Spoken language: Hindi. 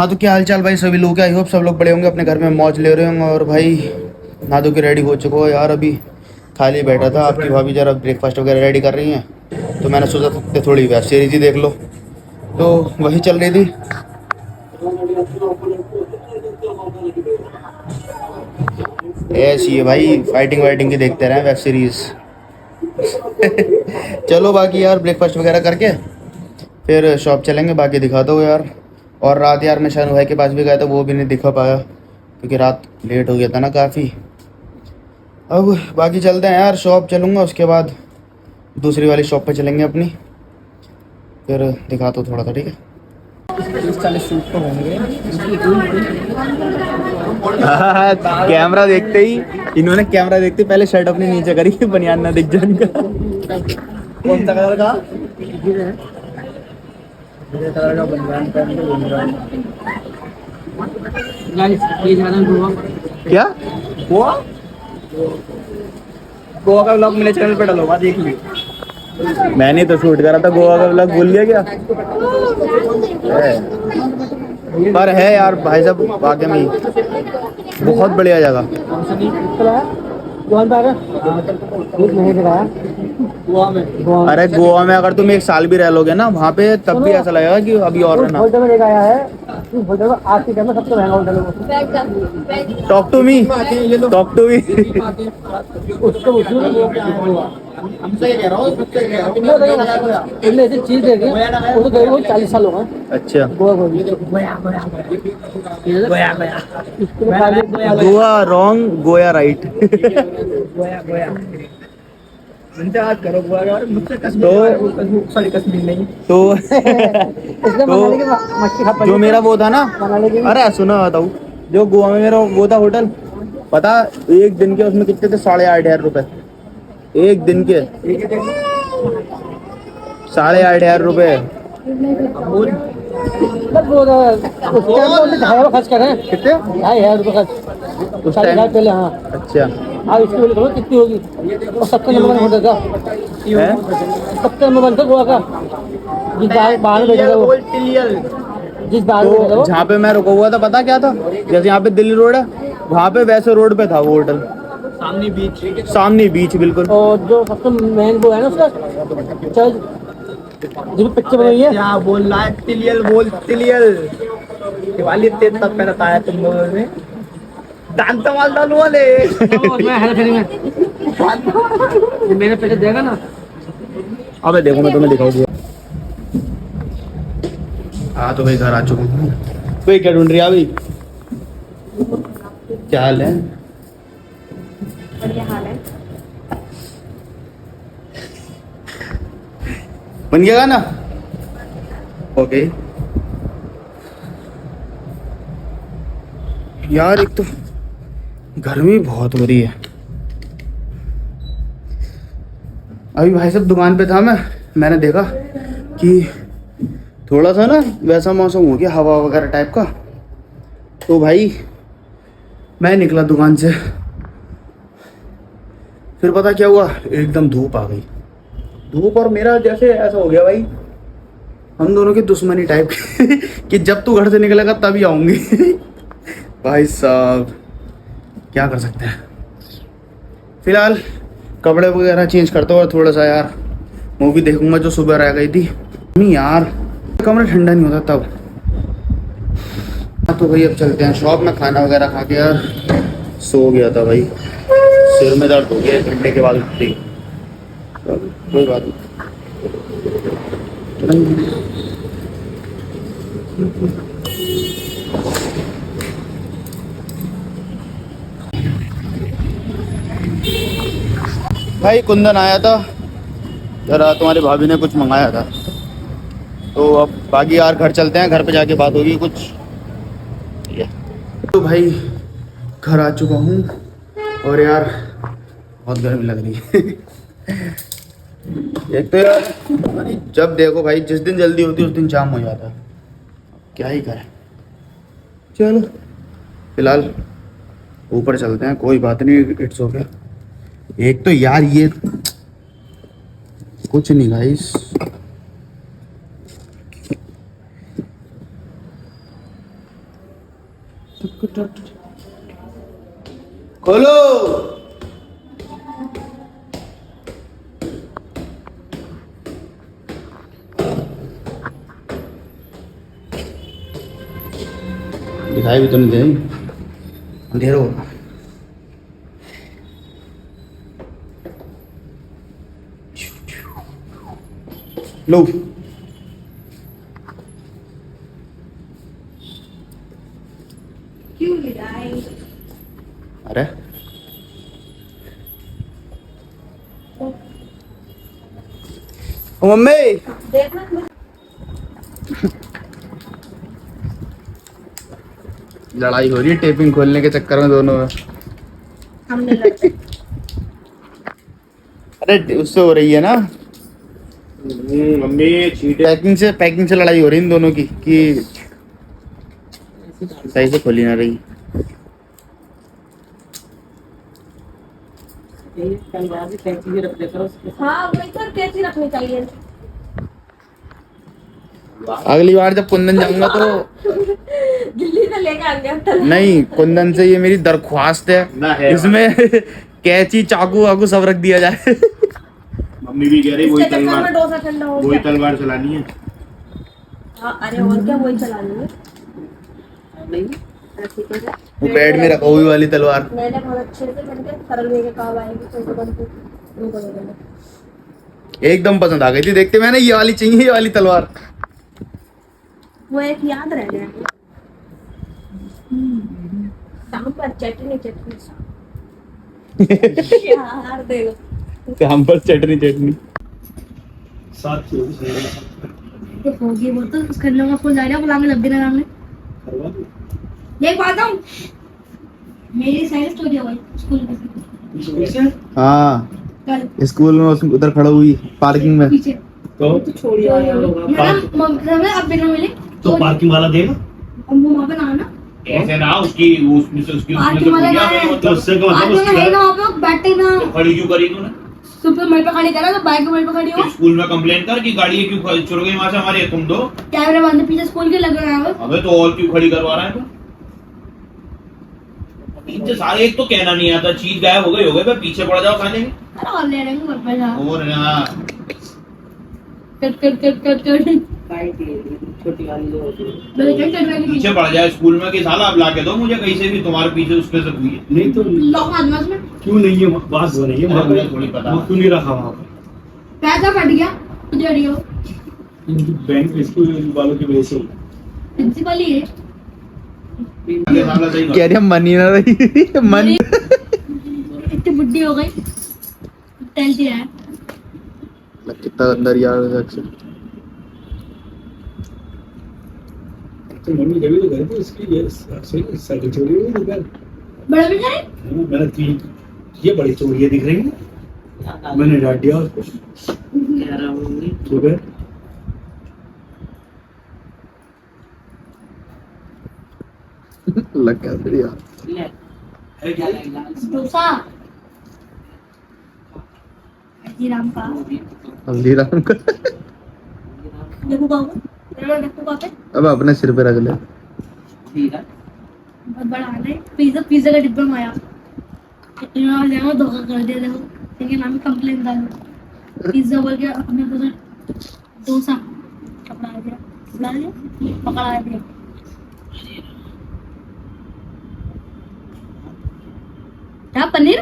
हाँ तो क्या हाल चाल भाई सभी लोग, आई होप सब लोग बड़े होंगे, अपने घर में मौज ले रहे होंगे। और भाई नहा धो के रेडी हो चुका हो यार। अभी खाली बैठा था, आपकी भाभी जरा ब्रेकफास्ट वगैरह रेडी कर रही हैं, तो मैंने सोचा था थोड़ी वेब सीरीज ही देख लो, तो वही चल रही थी। ऐसी है भाई, फाइटिंग वाइटिंग की देखते रहे वेब सीरीज। चलो बाकी यार ब्रेकफास्ट वगैरह करके फिर शॉप चलेंगे, बाकी दिखा दो यार। और रात यार मैं शानू भाई के पास भी गया था, वो भी नहीं दिखा पाया क्योंकि रात लेट हो गया था ना काफ़ी। अब बाकी चलते हैं यार, शॉप चलूँगा उसके बाद दूसरी वाली शॉप पे चलेंगे अपनी, फिर दिखा दो थोड़ा सा, ठीक है। 30-40 सूट तो होंगे। कैमरा देखते ही इन्होंने कैमरा देखते पहले शर्ट अपनी नीचे करी, बनियान ना दिख जाए इनका। कौन सा कलर का? मुझे कलर का बनियान पहन के घूम रहा है। गाइस ये जा रहा है गोवा। क्या गोवा? गोवा का व्लॉग मेरे चैनल पे डालूंगा, देख ली। मैंने तो शूट करा था गोवा का व्लॉग, भूल गया क्या? पर है यार भाई साहब वाकई में बहुत बढ़िया जगह। अरे गोवा में अगर तुम एक साल भी रह लोगे ना वहाँ पे, तब भी ऐसा लगेगा कि अभी और रहना। होटल में लेके आया है, उस होटल में आज के टाइम में सबसे महंगा होटल है। Talk to me, talk to me. उसको हमसे कह रहा हूँ, तुमने ऐसी चीज देखी वो तो गए वो 40 साल हो गए। अच्छा, गोवा गोवा रॉन्ग, गोया राइट। करो गोवा का, मुझसे कश्मीर नहीं तो मच्छी खा जो मेरा वो था ना, मनाली की अरे सुनो बताऊँ, जो गोवा में मेरा वो था होटल, पता एक दिन के उसमें कितने थे? 8,500 रुपए एक दिन के। 8,500 रुपए। खर्च कर रहे हैं कितने? 2,500 रुपये खर्च उस 4,000 टाइम? पहले। हाँ अच्छा आप इसकी बोले करो कितनी होगी। और 70 नंबर का होटल था, है? 70 नंबर बनता गोवा का। जिस बाहर बैठा था वो, जिस बाहर बैठा था तो वो, जहाँ पे मैं रुका हुआ था पता क्या था? जैसे यहाँ पे दिल्ली रोड है, वहाँ पे वैसे रोड पे था वो होटल, सामने बीच बिल्कुल। और जो सबसे मेन वो है ना उसका चर्च, जिसमें पिक्चर बनी हुई है। क्या बोल रहा है? तिलियल बोल, तिलियल। दिवाली तेज तक पहनता है तुम लोगों ने, दांत माल डालू वाले। मैं हेरा फेरी में मेरे पैसे देगा ना। अबे देखो मैं तुम्हें दिखाई दिया। हाँ तो भाई घर आ चुका हूँ। कोई क्या ढूंढ रही है अभी? क्या हाल है? बढ़िया हाल है। बन गया ना? ओके यार, एक तो गर्मी बहुत हो रही है। अभी भाई साहब दुकान पे था मैंने देखा कि थोड़ा सा ना वैसा मौसम हो गया, हवा वगैरह टाइप का। तो भाई मैं निकला दुकान से, फिर पता क्या हुआ, एकदम धूप आ गई। धूप और मेरा जैसे ऐसा हो गया भाई, हम दोनों की दुश्मनी टाइप की कि जब तू घर से निकलेगा तभी आऊंगी। भाई साहब क्या कर सकते हैं। फिलहाल कपड़े वगैरह चेंज करता हूँ और थोड़ा सा यार मूवी देखूंगा जो सुबह रह गई थी। नहीं यार कमरा ठंडा नहीं होता तब। हाँ तो भाई अब चलते हैं शॉप में, खाना वगैरह खा के यार सो गया था भाई, सिर में दर्द हो गया 1 घंटे के बाद उठती। कोई बात नहीं। भाई कुंदन आया था जरा, तुम्हारी भाभी ने कुछ मंगाया था, तो अब बाकी यार घर चलते हैं, घर पे जाके बात होगी कुछ। तो भाई घर आ चुका हूँ और यार बहुत गर्मी लग रही है। एक तो यार जब देखो भाई, जिस दिन जल्दी होती है उस दिन जाम हो जाता है, क्या ही करें। चलो फिलहाल ऊपर चलते हैं, कोई बात नहीं, इट्स ओके। एक तो यार ये कुछ नहीं गाइस, खोलो। दिखाई भी तो नहीं दे, अंधेरा हो रहा। लो क्यों ले आए? अरे ओ मम्मी, देखना मुझे। लड़ाई हो रही है टेपिंग खोलने के चक्कर में दोनों में। हमने लड़ते। अरे उससे हो रही है ना, मम्मी चीटे पैकिंग से लड़ाई हो रही है इन दोनों की कि सही से खोली ना रही। हाँ वही तो, कैसी रखनी चाहिए। अगली बार जब कुंदन जाऊंगा तो दिल्ली से लेके आ गया। नहीं, कुंदन से ये मेरी दरख्वास्त ना है, है इसमें कैंची चाकू वाकू सब रख दिया जाए। मम्मी भी कह रही इसके चक्कर में डोसा ठंडा हो वही गया। तलवार चलानी है। हाँ अरे और क्या, वही चलानी है। नहीं ऐसी तो है। वो बेड में रखा हुई वाली तलवार। मैंने बहुत अच्छे से करके सरल में के काम आएगी तो बन के उनको दे देना। एकदम पसंद आ गई थी, देखते मैंने ये वाली चाहिए, ये वाली तलवार। वो एक याद रह गया। शाम पर चटनी यार देखो। शाम पर चटनी। साथ तो होगी वो, तो उस करने का फुल जा रहा बुला में लग देना नाम ने। देख पाता हूँ मेरी साइड स्टोरी हो गई स्कूल में हाँ, कल स्कूल में उसमें उधर खड़ा हुई पार्किंग में। पीछे तो मैडम अब बिना मिले तो पार्किंग वाला देगा। अब वो वहाँ पे ना आना ऐसे ना उसकी उसमें से उसकी पार्किंग वाला ना है। तो उससे क्या मतलब पार्किंग में है ना, वहाँ पे बैठे ना तो खड़ी क्यों करी तूने? सुपर मेरे पे खड़ी करा तो बाइक मेरे पे खड़ी हो स्कूल में कंप्लेन कर कि गाड़ी क्यों चुर गई वहां से हमारे, तुम दो। कैमरे बंद पीछे स्कूल के लग रहा है। अबे तो और क्यों खड़ी करवा रहा है तू? इनसे सारे एक तो कहना नहीं आता, चीज गायब हो गई मैं पीछे पड़ जाओ खाने में। अरे और ले लेंगे घर पे जा और यहाँ कट छोटी वाली जो होती है। मेरे क्या कर रहा है पीछे पड़ जाए स्कूल में कि साला अब ला के दो मुझे कहीं से भी, तुम्हारे पीछे उसके से हुई है। नहीं तो लॉक मार दूंगा इसमें क्यों नहीं है, बात वो नहीं है वहाँ मुझे पे, थोड़ी पता। वो क्यों नहीं रखा वहाँ पे? पैसा फट गया तुझे अड़ियो इनकी बैंक स्कूल वालों की वजह से हुआ। प्रिंसिपल ही है आगे साला सही कह रही मन ही ना रही मन। इतनी बुढ़ी हो गई टेंथ है कितना अंदर यार अक्सर। तो मम्मी जब भी तो गए थे इसकी ये साइकिल चोरी हुई थी कल। बड़ा भी करे मैंने तीन ये बड़ी चोरियां दिख रही हैं, मैंने डांट दिया उसको। सुबह लग गया फिर यार। डोसा हल्दीराम का हल्दीराम का। देखो बाबू देखो पापा अब अपने सिर पे रख ले। बहुत बड़ा आना है पिज्जा का डिब्बा में आया इन्होंने धोखा कर दिया देखो लेकिन हमें कंप्लेन डालो पिज्जा बोल के हमने तो डोसा पकड़ा दिया क्या पनीर